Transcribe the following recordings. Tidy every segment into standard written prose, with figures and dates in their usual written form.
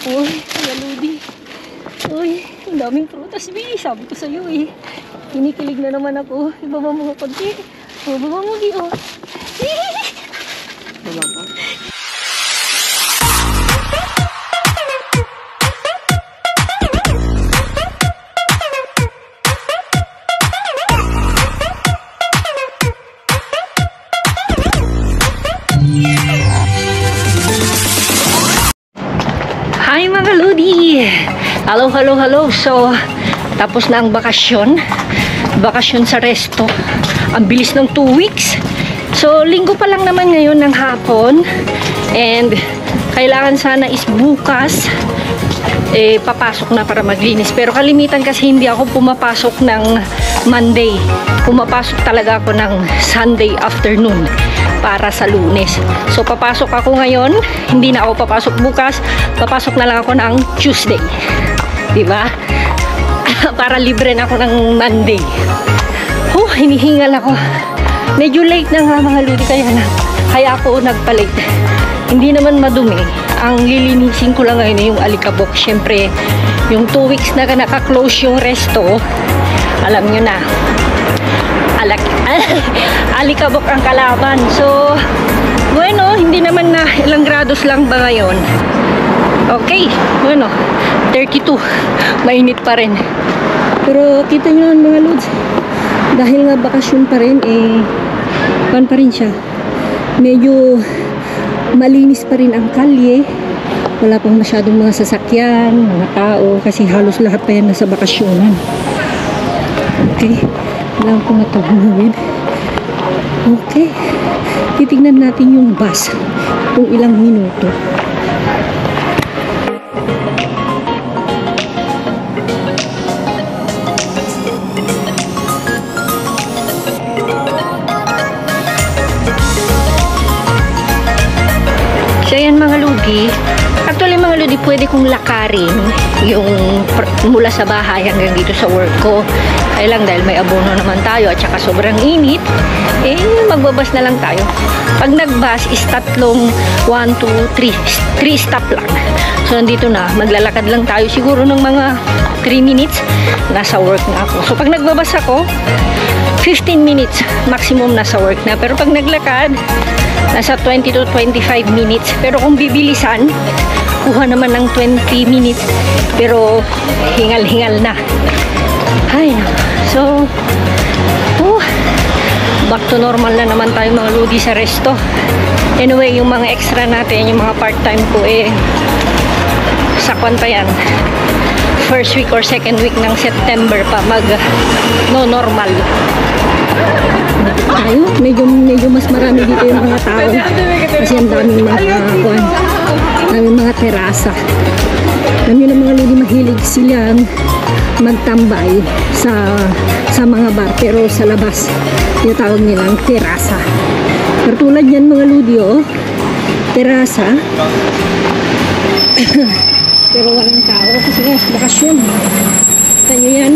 Uy, Kuya Ludi. Uy, ang daming prutas, Bi. Sabi ko sa'yo eh. Kinikilig na naman ako. Ibaba mo nga konti. Ibaba mo, Bi, oh. Ibaba mo. Hi mga Lodi! Hello, hello, hello! So, tapos na ang bakasyon. Bakasyon sa resto. Ang bilis ng 2 weeks. So, linggo pa lang naman ngayon ng hapon. And, kailangan sana is bukas papasok na para maglinis. Pero kalimitan kasi hindi ako pumapasok ng Monday. Pumapasok talaga ako ng Sunday afternoon para sa Lunes. So, papasok ako ngayon. Hindi na ako papasok bukas. Papasok na lang ako ng Tuesday. Diba? Para libre na ako ng Monday. Hinihingal ako. Medyo late na nga mga Lodi. Kaya ako nagpa-late. Hindi naman madumi. Ang lilinisin ko lang ngayon yung alikabok. Siyempre, yung 2 weeks na naka-close yung resto, alam nyo na. Alikabok ang kalaban. So, bueno, hindi naman na ilang grados lang ba ngayon. Okay, bueno, 32. Mainit pa rin. Pero kita nyo naman mga Lods, dahil nga bakasyon pa rin, pan pa rin siya. Medyo malinis pa rin ang kalye. Wala pang masyadong mga sasakyan, mga tao, kasi halos lahat pa yan nasa bakasyonan. Okay, alam ko na ito. Okay, titignan natin yung bus kung ilang minuto. So yan mga Lodi, actually mga Lodi, pwede kong lakarin yung mula sa bahay hanggang dito sa work ko. Ay lang dahil may abono naman tayo at saka sobrang init, magbabas na lang tayo. Pag nagbas is tatlong 1, 2, 3 stop lang. So nandito na, maglalakad lang tayo siguro ng mga 3 minutes, nasa work na ako. So pag nagbabas ako, 15 minutes maximum nasa work na. Pero pag naglakad, nasa 20 to 25 minutes. Pero kung bibilisan, kuha naman ng 20 minutes. Pero hingal-hingal na. Ay, so, back to normal na naman tayo mga Lodi sa resto. Anyway, yung mga extra natin, yung mga part-time ko, sakwan pa yan. First week or second week ng September pa normal. Tayo, medyo mas marami dito yung mga tao kasi ang daming mga terasa. Alam nyo na mga Lodi, mahilig silang magtambay sa mga bar, pero sa labas yung tawag nilang terasa. Pero tulad yan mga Lodi, terasa. Pero walang tao kasi nga bakasyon. Kanya yan,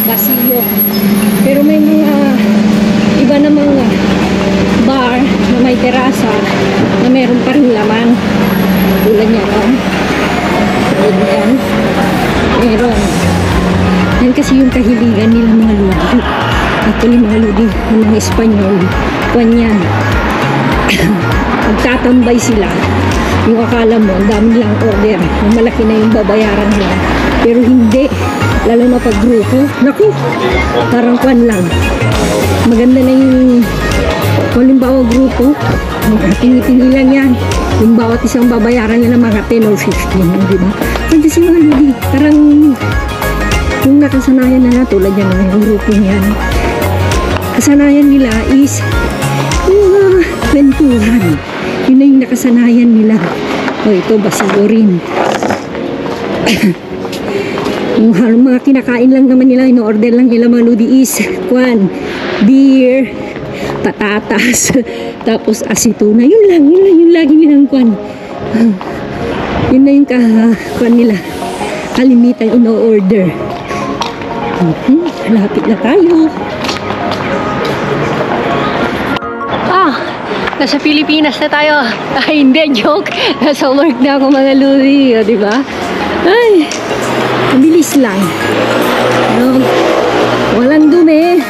Basilio. Pero may mga iba namang bar na may terasa na meron pa rin laman. Tulad niya, yan. Meron. Yan kasi yung kahiligan nila mga Lodi. Actually mga Lodi, ng Espanyol, kanyan. Magtatambay sila. Yung akala mo, ang dami nilang order, malaki na yung babayaran nila. Pero hindi, lalo na pag grupo, naku, parang kwan lang. Maganda na yung, halimbawa grupo, tingi-tingi lang yan. Yung bawat isang babayaran nila mga 10 or 15, di ba? Kasi si mga Lodi, parang yung nakasanayan na tulad yan ng grupo niyan. Kasanayan nila is yung kwentuhan. Yun na yung nakasanayan nila. Ito, Basilio rin. Yung mga kinakain lang naman nila, in-order lang nila mga Lodi is kwan, beer, patatas, tapos asituna. Yun lang yung lagi nilang kwan. Yun na yung kwan nila. Kalimitan in-order. Lapit na tayo. Nasa Pilipinas na tayo. Ay, hindi, joke. Nasa work na ako mga ludi. O, diba? Ay, mabilis lang. No, walang dumi.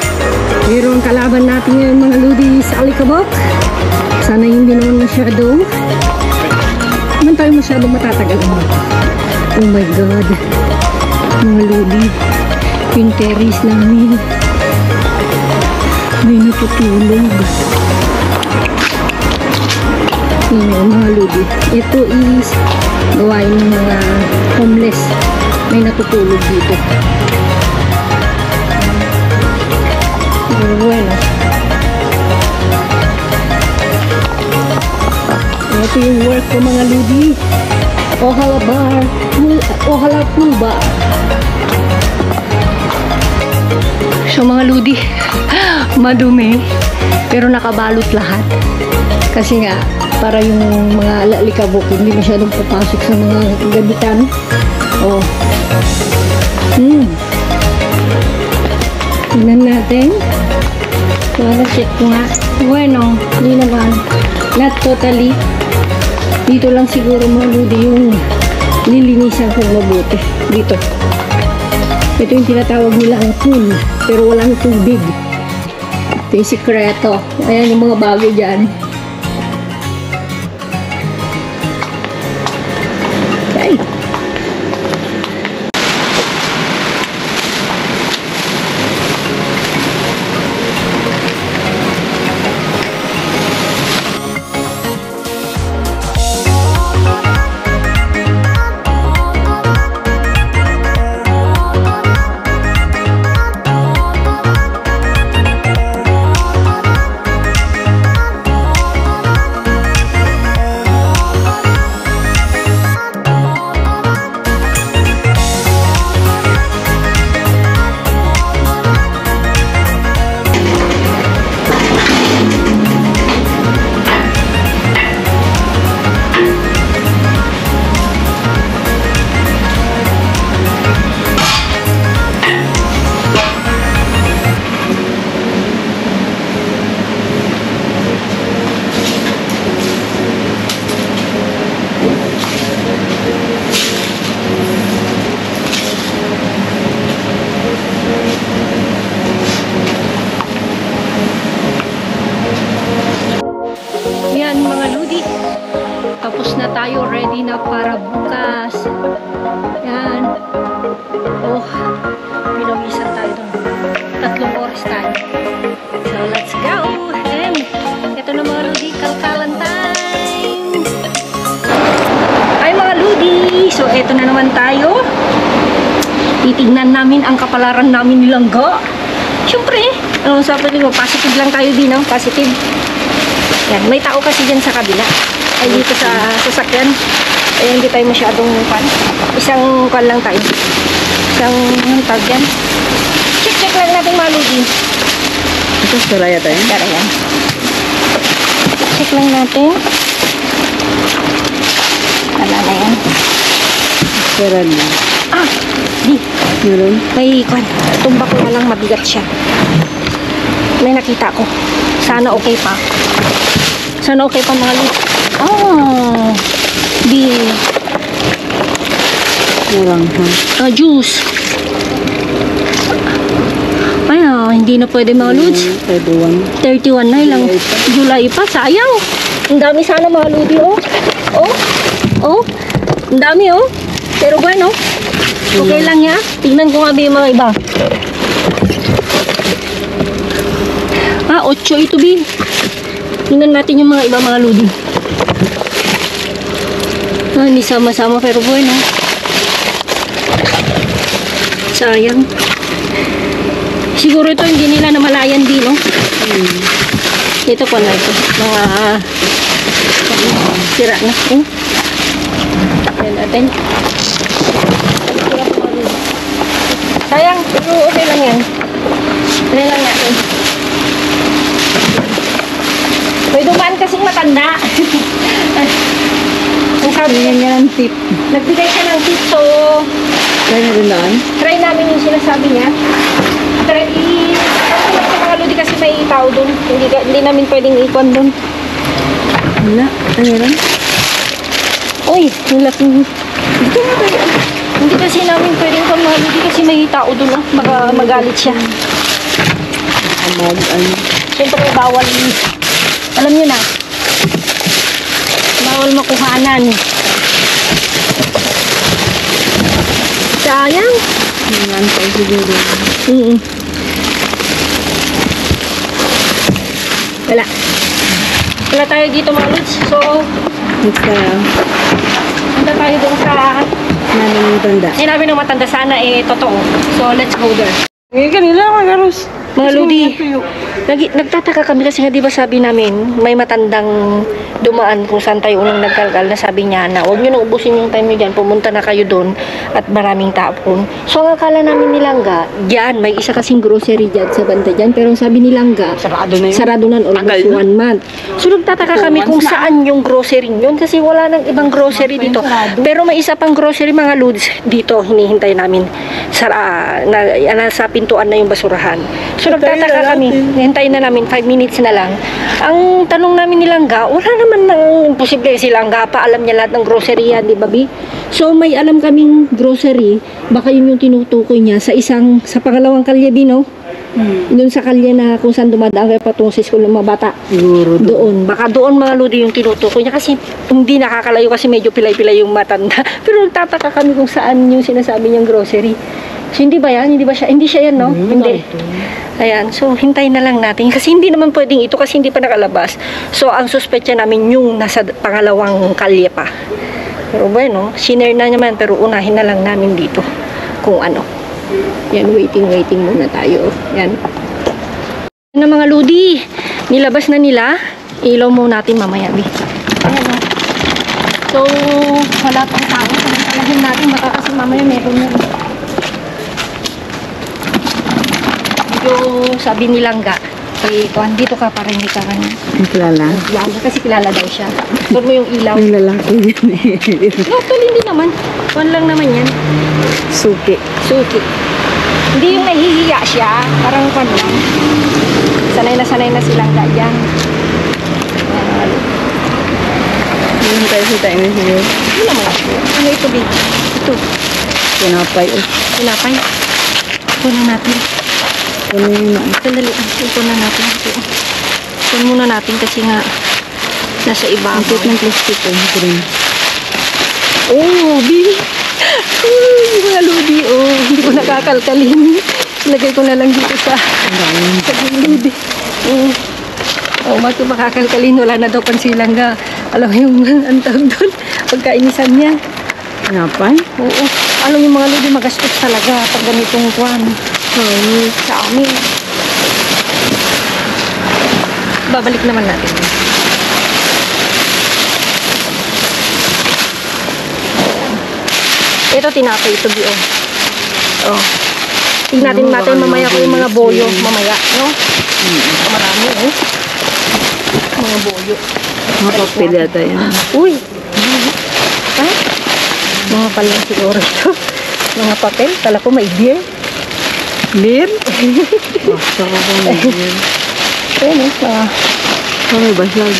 Pero ang kalaban natin ngayon mga ludi sa alikabok. Sana hindi naman masyado. Naman tayo masyadong matatagal. Oh my God. Mga ludi. Yung terrace namin. May natutulog. Yun, mga ludi. Ito is gawain ng mga homeless. May natutulog dito. Pero bueno. Ito yung work ko mga ludi. Ohala bar. Ohala pool ba? So mga ludi, madumi. Pero nakabalot lahat. Kasi nga, para yung mga alikabok hindi masyadong papasok sa mga gabitan. Oh. Tingnan natin. So, check ko nga. Bueno, hindi naman. Not totally. Dito lang siguro mga ludi yung lilinisan kong mabuti. Dito. Ito yung tinatawag nila ang pool. Pero walang tubig. Ito yung sikreto. Ayan yung mga bagay dyan. Okay. Yan mga ludi. Tapos na tayo. Ready na para bukas. Yan. Oh, pinawisan tayo doon. 3 oras tayo. So, let's go. And, ito na mga ludi. Kalkalan time. Ay mga ludi. So, ito na naman tayo. Titignan namin ang kapalaran namin nilangga. Siyempre, sabi ko, positive lang tayo din, no? Positive. Yan, may tao kasi dyan sa kabila. Ay dito sa sasakyan. Ay hindi tayo masyadong pan. Isang pan lang tayo. Isang tag yan. Check lang natin mga ludi. Ito, saraya tayo? Saraya. Check lang natin. Wala na yan. Meron na. Ah, di. Meron? May kwan. Tumba ko na lang, mabigat siya. May nakita ko. Sana okay pa. Sana okay pa mga ludi. Oh, di. Meron ha. Juice. Ay, hindi na pwede mga lods. 31 na lang. July pa, sayang. Ang dami sana mga ludi, oh. Oh, oh. Ang dami, oh. Pero bueno, okay lang ya. Tingnan ko nga ba yung mga iba. 8 ito, Bin. Tingnan natin yung mga iba, mga ludi. Hindi sama-sama, pero bueno. Sayang. Siguro ito hindi nila namalayan din, no? Ito pa na ito. Mga sira na. Yan natin. Sayang, pero okay lang yan. Okay lang natin. May dumaan kasing matanda. Ang sabi niya yan, tip. Nagbigay siya ng tip, so try namin yung sinasabi niya. Try sa mga ludi kasi may tao doon. Hindi namin pwedeng ikon doon. Wala. Ano meron? Uy, yung laking... Hindi kasi namin pwedeng pamahal. Hindi kasi may tao doon. Ah. Baka magalit siya. Ano? Siyempre, bawal. Alam niyo na. Bawal makuhanan. Sayang. Nangantay siguro. Wala. Wala tayo dito mga lods. So, Next tayo. punta tayo doon sa Nanong tanda. sinabi ng matanda sana totoo. So, let's go there. Ngayon kanila mga garos. Mga Lodi, nagtataka kami kasi nga di ba sabi namin, may matandang dumaan kung saan tayo unang nagkalkal na sabi niya na huwag nyo nang ubusin yung time nyo dyan, pumunta na kayo doon at maraming tapon. So ang akala namin nilangga, dyan, may isa kasing grocery dyan sa banda dyan, pero ang sabi nilangga, sarado na almost 1 month. So nagtataka kami kung saan yung grocery yun kasi wala nang ibang grocery dito. Pero may isa pang grocery mga Lods dito, hinihintay namin sa pintuan na yung basurahan. So nagtataka kami, hintayin na namin 5 minutes na lang. Ang tanong namin nilangga, wala naman nang imposible silangga pa, alam niya lahat ng grocery yan, di ba Bi? So may alam kaming grocery, baka yun yung tinutukoy niya sa pangalawang kalye Bi, no? Doon sa kalye na kung saan dumadaan kayo patungo sa school ng mga bata. Siguro Doon. Baka doon mga Lodi yung tinutukoy niya kasi hindi nakakalayo kasi medyo pilay-pilay yung matanda. Pero nagtataka kami kung saan yung sinasabi niyang grocery. So, hindi ba yan? Hindi ba siya? Hindi siya yan, no? Hindi. Ayan. So, hintayin na lang natin. Kasi hindi naman pwedeng ito kasi hindi pa nakalabas. So, ang suspetya namin yung nasa pangalawang kalye pa. Pero bueno, sinare na naman. Pero unahin na lang namin dito kung ano. Yan, waiting muna tayo. Yan. Yan na mga Lodi. Nilabas na nila. Ilaw mo natin mamaya, Bi. Ayan, o. So, wala pang tao. Samantalahin natin. Baka kasi mamaya meron yan. Yung sabi nilang dito ka para hindi ka kanya. kilala. Kilala kasi kilala daw siya. Doon mo yung ilaw. Ang lalaki yan eh. No, actually hindi naman. One lang naman yan. Suki. Suki. Hindi yung nahihiya siya. Parang ano lang. Sanay na silang dyan. Hindi tayo sa tayo na siguro. Hindi naman ako. Ano ito, babe? Ito. Pinapay. Pinapay. Kunin natin. Ano yung mga? Sandali. Ito na natin. Kunin muna natin kasi nga nasa Ang ibabaw. cute ng plastic eh. Green. Oh, Bi! Uy, mga Lodi. Oh, hindi ko nakakalkalin. Lagay ko na lang dito sa gilid. Oh, makakalkalin. Wala na daw pansilang ga. Alam mo yung ang tawag doon? Pagkainisan niya. Pinapay? Oo. Alam yung mga Lodi, magastos talaga pag ganitong kwan. Sa amin. Babalik naman natin. Ito tinapay ito, Bi. Oh. Tignan natin mamaya ko yung mga boyo mamaya, no? Marami, eh. Mga boyo. Mga papel yata yan. Uy! Ha? Mga pala siguro ito. Mga papel. Kala ko may beer. Beer? Basta ko kung beer. Ayan, eh. Mga... May basag.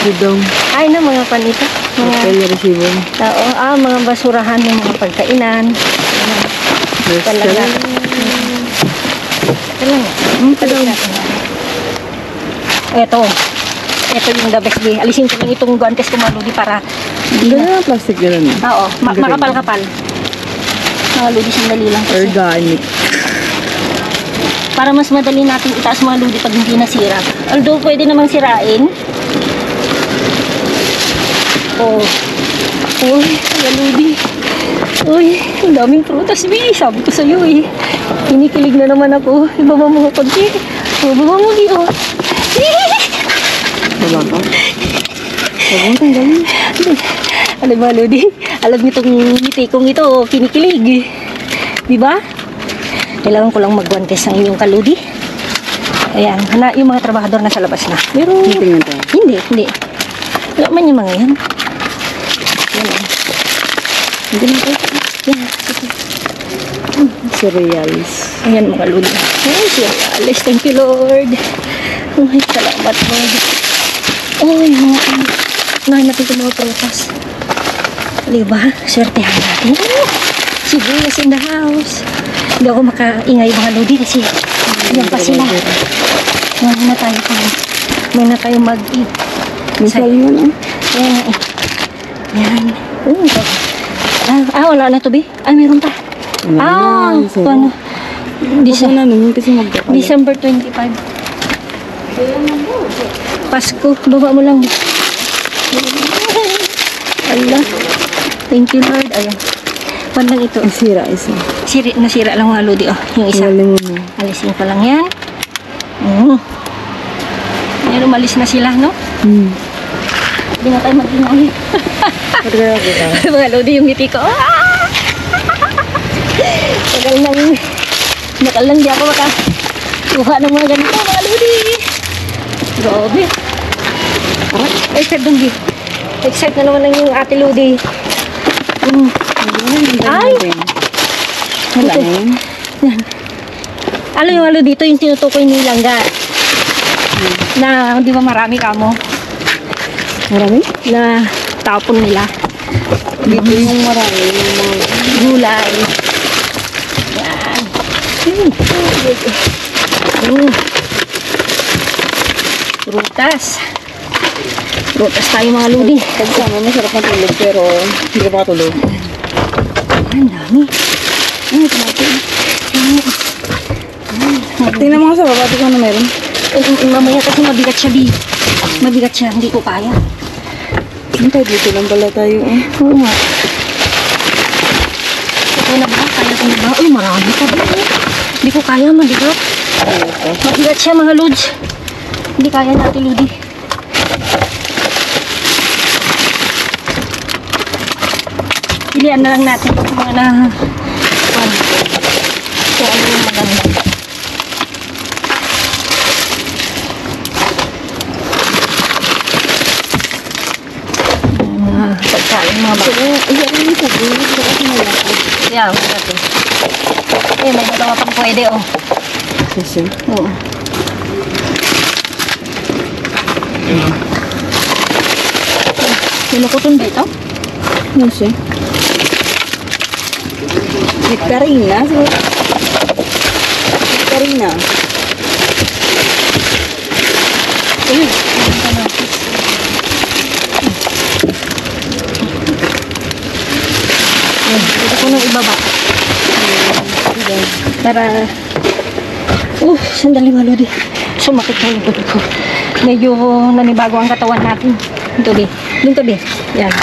Gudong. Ay na, mga panito. Papel Mga... na resibo. mga basurahan ng mga pagkainan. Ayan. Talaga. Ito lang. Ito. Ito yung the best day. Alisin ko lang itong guantes ko maludi para Gano'n ang plastic yun. oo, makapal-kapal. Mga ludi, sandali lang kasi. Organic. Para mas madali natin itaas mga ludi pag hindi nasira. Although pwede namang sirain. Oh. Uy, mga ludi. Uy, ang daming prutas, Bi. Sabi ko sa'yo eh. Kinikilig na naman ako. Ibaba mo nga konti. Ibaba mo, Bi. Oh. Diba ka? Sabang tanggalin. Alam mo, Lodi, alam niyo itong ngiti kong ito, kinikilig. Diba? Kailangan ko lang magwantes ng inyong kaludi. Ayan, yung mga trabahador nasa labas na. Pero, Tingnan tayo. hindi. Wala man yung mga yan. Yan o. Hindi lang tayo. Yan, sige. Cereals. Ayan mga ludi. Ayan, cereals. Thank you, Lord. Ay, salamat, Lord. Uy, mga unahin natin itong mga prutas. Diba? Swertehan natin. Sibuyas in the house. Hindi ako makaingay mga lodi kasi yan pa sila. May na tayo pa. May na tayo mag-eat. May salingan, Yan. Yan. Wala na to, be. Meron pa. Ano? December 25. Pasko. Baba mo lang. Allah. Thank you, Lord. Ayan. Pandang ito. Sira isa. Nasira lang mga lodi. Yung isa. Wala mo na. Alisin ko lang yan. Ngayon, umalis na sila, no? Hindi na tayo mag-ingay. Pagkaya kita. Mga lodi, yung ngiti ko. Nakal lang di ako makakuha ng mga ganito, mga lodi. Grabe. Excited dong, di. Excited na naman lang yung ate lodi. Ay! Wala na yun. Alam yung alo dito, yung tinutukoy ni Langga. Na, di ba marami kamo? Marami? Na tapon nila. Dito yung marami. Yung mga Gulay. Yan. Prutas. Prutas tayo mga ludi. pagsama, masarap na tulog pero hindi ka makatulog. Ang dami. Tumatid. Tingnan mo nga sa baba, di ko na meron. Mamaya kasi mabigat siya, Bi. Mabigat siya, hindi ko kaya. Hintay, dito lang pala tayo. Oo nga. Okay na ba? Kaya ko na ba? Uy, marami pa ba? Hindi ko kaya, mabigat. Mabigat siya, mga lods. Hindi kaya natin, Ludi. Pilihan na lang natin mga na... Kung ano yung maganda. Mga pagkain, mga bako. Iyan yung sabi, hindi ko kasi malaki. Yeah, natin. May dalawa pang pwede, Kasi? Oo. Sinukuton dito? Ano siya? Nectarina. Nectarina. Ayun. Dito ko nang ibaba. Para... sandali malodi. Sumakit na yung likod ko. Medyo nanibago ang katawan natin. Dito, Bi. Dito, Bi. Yan.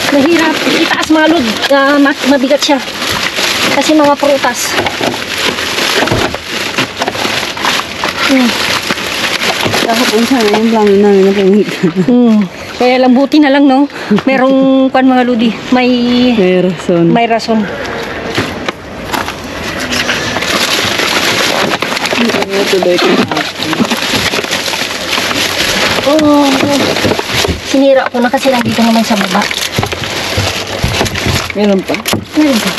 Mahirap itaas mga lod. Mabigat siya. Kasi mga prutas. Kahapon sana yung plano namin na pumunta. Kaya lang buti na lang, no? Merong kwan mga lodi. May May rason. rason. Hindi ko tuloy ito Sinira ko na kasi nandito naman sa baba. Meron pa. Meron ba?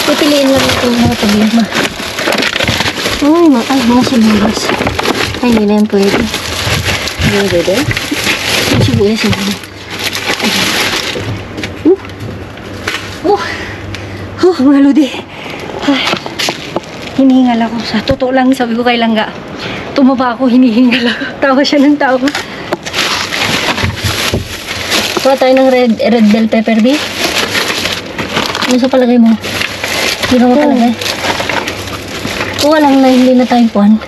Pipiliin lang ito yung mga problema. Mga sibuyas. Ay, hindi na yan pwede. Hindi na pwede? Yung sibuyas yun. Mga lodi. Ay, hinihingal ako. Sa totoo lang, sabi ko kay Langga. Tumaba ako, hinihingal ako. Tawa siya ng tawa. Kuha tayo ng red bell pepper, B. Ano sa palagay mo? Hindi mo palagay. Kuha lang na hindi na tayo puan.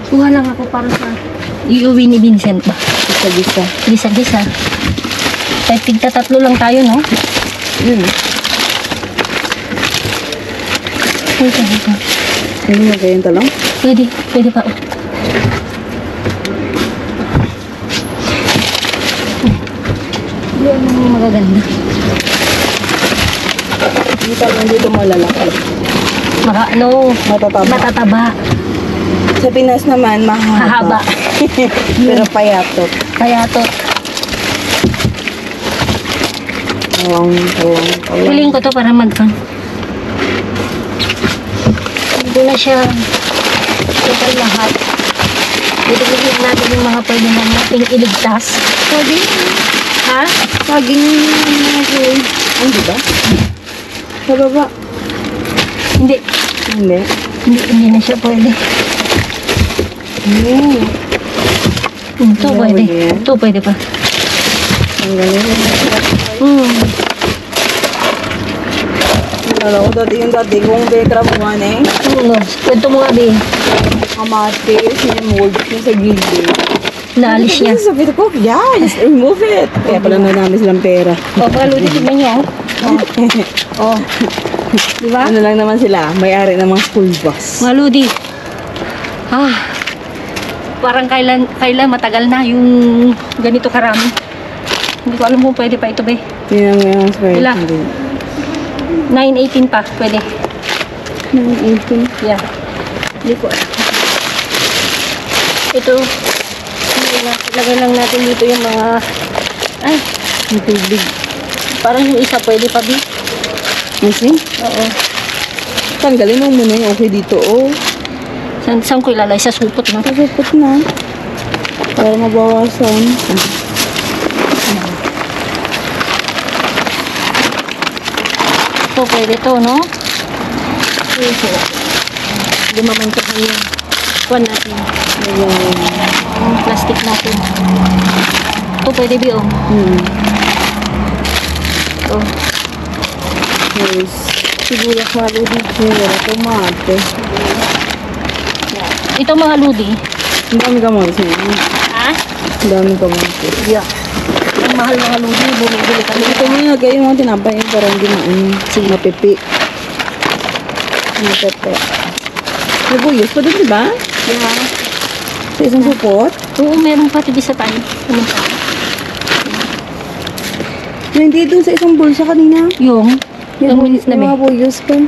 Kuha lang ako para sa iuwi ni Vincent ba? Isa-bisa. Gisa-gisa. Kahit tigta tatlo lang tayo, no? Yun. Ito. Hindi mo kayong talong? Pwede pa. Yan ang magaganda. Hindi talong dito malalaki. Matataba. Sa Pinas naman, mahaba. Hahaba. Pero payatot. Payatot. Tawang. Piling ko to para magpang. Hindi na siya total lahat. Iligyan natin yung mga pwede na nating iligtas. Saging. Ha? Saging microwave. Ano diba? Sa baba. Hindi. Hindi. Hindi na siya pwede. Ito Hindi pwede. pwede yan? Ito pwede pa. Ang galing. Nalala ko yung dati kong betra buwan eh. Kwento mo nga, Bi. Kamatis, mold yung sa gilid. Naalis niya. Sabi ko, yeah, just remove it. Kaya pala marami silang pera. O, mga Ludi, tignan niyo. Oh. Di ba? Ano lang naman sila, may-ari ng mga school bus. Mga Ludi. Parang kailan matagal na yung ganito karami. Hindi ko alam kung pwede pa ito, Be. Tingnan mo yung square. Ilan? 9.18 pa, pwede. 9.18. Yeah. Hindi ko alam. Ito, ilagay lang natin dito yung mga, Ang tubig. parang yung isa pwede pa, Bi. Kasi, Oo. tanggalin mo muna yung okay dito, oh. Saan ko ilalay? Sa supot, no? Kasupot na. Para mabawasan. Ito, pwede to, no? Ito. Hindi mamantahan yung kuwan natin. Yung plastic natin. Ito, pwede, Bi, oh. Ito. Yes. Sibuyas, mga Ludi. Mira, tomate. Ito, mga Ludi. Ang dami kamatis niya. Ha? Ang dami kamatis. Yeah. Ang mahal, mga Ludi. Bumibili kami. Ito mo yung lagay yung mga tinapay yun para hindi mapipi. Mapepe. May buyos pa doon, diba? Yeah. Sa isang supot. Oo, meron pa tibi sa tayo. Pumunta. Yung hindi doon sa isang bulsa kanina. Yung Yung minutes na, mga Be. buyos pa.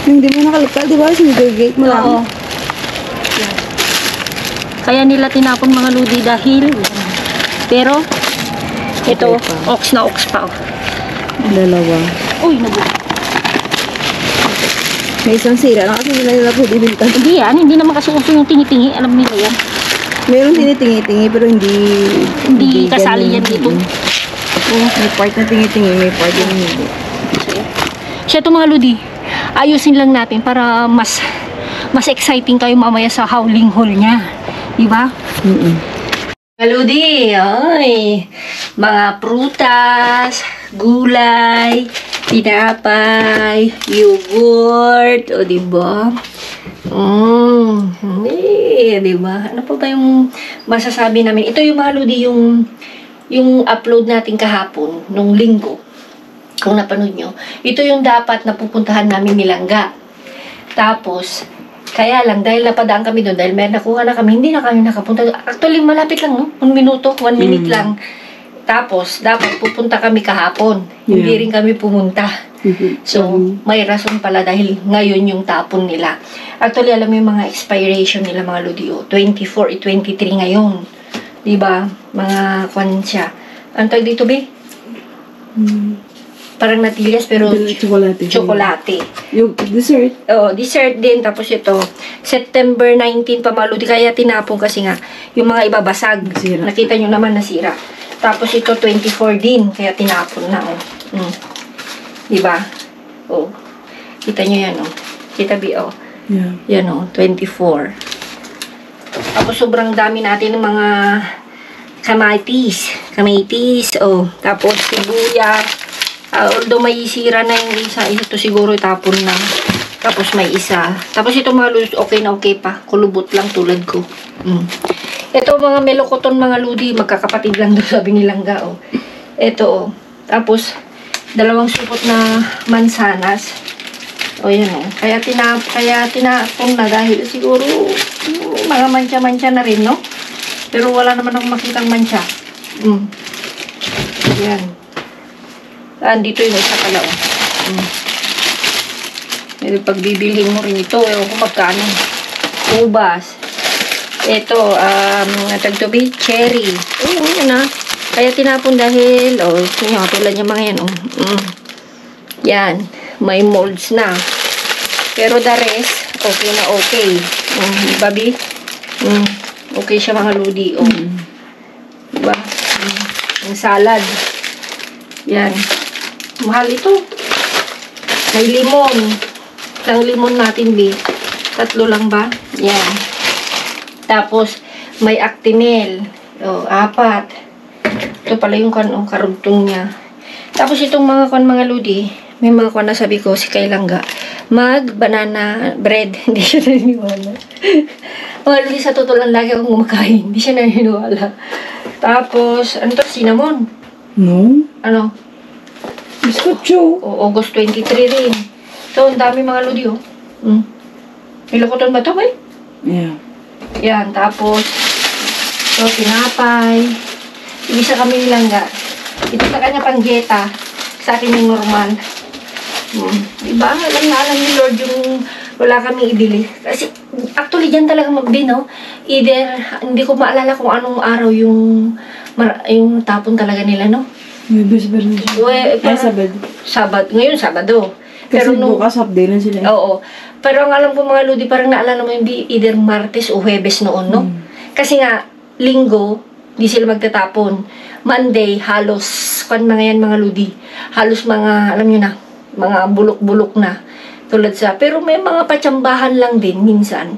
Yung hindi mo nakalipal, diba? Sinigagate mo lang. Oo. Kaya nila tinapon, mga Ludi, dahil pero ito, Okay pa. ox na ox pa. Oh. Dalawa. Uy, nabuo. May isang sira na kasi nila pwede bintan. Hindi yan, hindi naman kasi uso yung tingi-tingi. Alam nila yan. Meron tinitingi-tingi pero Hindi kasali yan dito. May part na tingi-tingi, may part na hindi. Siya ito, mga Ludi, ayusin lang natin para mas exciting tayo mamaya sa howling hall niya. Diba? Mga Ludi, ay, mga prutas, gulay, tinapay, yogurt, o diba? Diba? Ano pa ba yung masasabi namin? Ito yung, mga Ludi, yung upload natin kahapon, nung linggo, kung napanood nyo. Ito yung dapat na pupuntahan namin Nilangga. Tapos, kaya lang, dahil napadaan kami doon, dahil may nakuha na kami, hindi na kami nakapunta. Actually, malapit lang, no? 1 minuto, 1 minute lang. Tapos, dapat pupunta kami kahapon. Yeah. Hindi rin kami pumunta. So, may rason pala dahil ngayon yung tapon nila. Actually, alam mo yung mga expiration nila, mga Ludio. 24, 23 ngayon. Diba? Mga kwan siya. Ang tawag dito, Be? Parang natilas, pero Chocolate. chocolate. Yung dessert. Oh, dessert din. Tapos ito, September 19 pa, mga Ludi. Kaya tinapon kasi nga, yung mga ibabasag. Nasira. Nakita nyo naman nasira. Tapos ito, 24 din. Kaya tinapon na, oh. Diba? Oh. Kita nyo yan, oh. Kita, Bi, oh. Yeah. Yan, oh. 24. Tapos sobrang dami natin ng mga kamatis, oh. Tapos sibuyas. Although may sira na yung isa, ito siguro itapon lang. Tapos may isa. Tapos ito, mga Ludi, okay na okay pa. Kulubot lang tulad ko. Ito, mga melokoton, mga Ludi, magkakapatid lang doon, sabi nilang ga, oh. Ito, oh. Tapos, 2 supot na mansanas. O, yan, oh. Kaya tinapon na dahil siguro mga mancha-mancha na rin, no? Pero wala naman akong makitang mancha. Yan. Dito yung isa pala, oh. Pero pag bibilhin mo rin ito, ewan ko magkano. Ubas. Ito, tagtubi, cherry. Yan na. Kaya tinapon dahil, yun, tulad yung mga yan, Yan. May molds na. Pero the rest, Okay na okay. Babi? Okay siya mga lodi. Diba? Ang salad. Yan. Mahal ito. May limon. Ang limon natin, B. 3 lang ba? Yan. Tapos, may Actimel. 4. Ito pala yung karugtong niya. Tapos, itong mga lodi, may mga na sabi ko, si Kailangga, banana bread. Hindi siya naniniwala. Mga lodi, sa totoo lang, lagi akong kumakain. Hindi siya naniniwala. Tapos, ano to? Cinnamon. No? Ano? Biskotso. August 23 rin. So, ang dami mga lodi, oh. Nilakotan ba ito, eh? Yeah. Yan, tapos, so, pinapay. Ibisa kami nilangga. Ito sa kanya pang dieta. Sa akin yung normal. Diba? Alam na alam ni Lord yung wala kami ibili. Kasi, actually, dyan talaga no? Either, hindi ko maalala kung anong araw yung tapon talaga nila, no? Webes ba rin siya? Sabado. Ngayon, Sabado. Kasi bukas half day lang sila. Oo. Pero ang alam ko mga lodi, parang naalala mo yung either Martes o Huwebes noon, no? Kasi nga, Linggo, di sila magtatapon. Monday, halos, mga yan mga lodi. Halos mga, alam nyo na, mga bulok-bulok na. Tulad sa, pero may mga patsambahan lang din, minsan.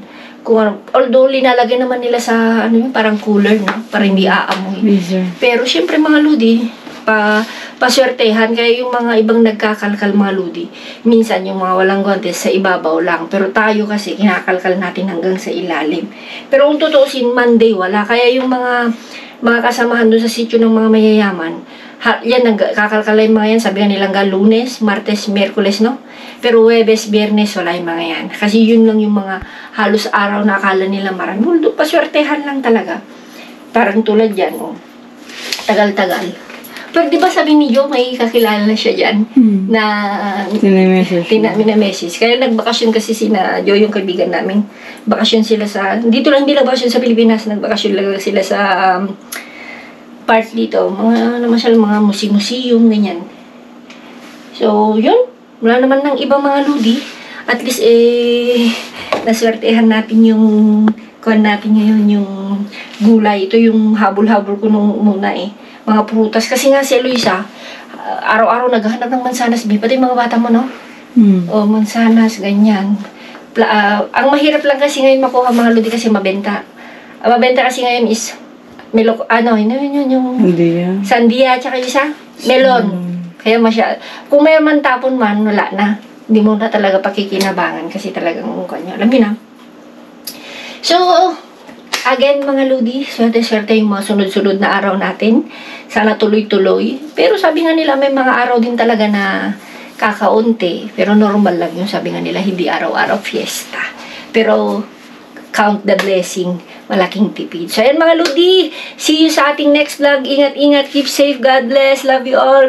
Although, linalagay naman nila sa, parang cooler, no? Para hindi aamoy. Pero, syempre mga lodi, paswertehan, kaya yung mga ibang nagkakalkal mga lodi, minsan yung mga walang guantes sa ibabaw lang, pero tayo kasi kinakalkal natin hanggang sa ilalim. Pero kung tutuusin, Monday wala, kaya yung mga kasamahan doon sa sityo ng mga mayayaman, yan, nagkakalkal yung mga yan, sabi nga nilang Lunes, Martes, Miyerkules, no? Pero Huwebes, Biyernes, wala yung mga yan, kasi yun lang yung mga halos araw na akala nila marami. Paswertehan lang talaga, parang tulad yan, tagal-tagal. Pero di ba sabi ni Joe, may kakilala na siya dyan na tinamessage. Kaya nagbakasyon kasi sina Joe, yung kaibigan namin. Bakasyon sila sa, hindi lang bakasyon sa Pilipinas, nagbakasyon lang sila sa part dito. Mga museum, ganyan. So, yun. Wala naman ng ibang mga ludi. At least, naswertehan natin yung natin ngayon yung gulay. Ito yung habol-habol ko nung muna mga prutas. Kasi nga si Eloisa, araw-araw naghahanap ng mansanas. Pati mga bata mo, no? Mansanas, ganyan. Ang mahirap lang kasi ngayon makuha mga lodi kasi mabenta. Mabenta kasi ngayon is yung sandia, tsaka isa, melon. Kaya kung may man tapon man, wala na. Hindi mo na talaga pakikinabangan kasi talagang kanya. Alam mo na. So, again, mga lodi, swerte-swerte yung mga sunod-sunod na araw natin. Sana tuloy-tuloy. Pero sabi nga nila, may mga araw din talaga na kakaunti. Pero normal lang yung sabi nga nila, hindi araw-araw fiesta. Pero, count the blessing. Malaking tipid. So, ayan mga lodi. See you sa ating next vlog. Ingat-ingat. Keep safe. God bless. Love you all.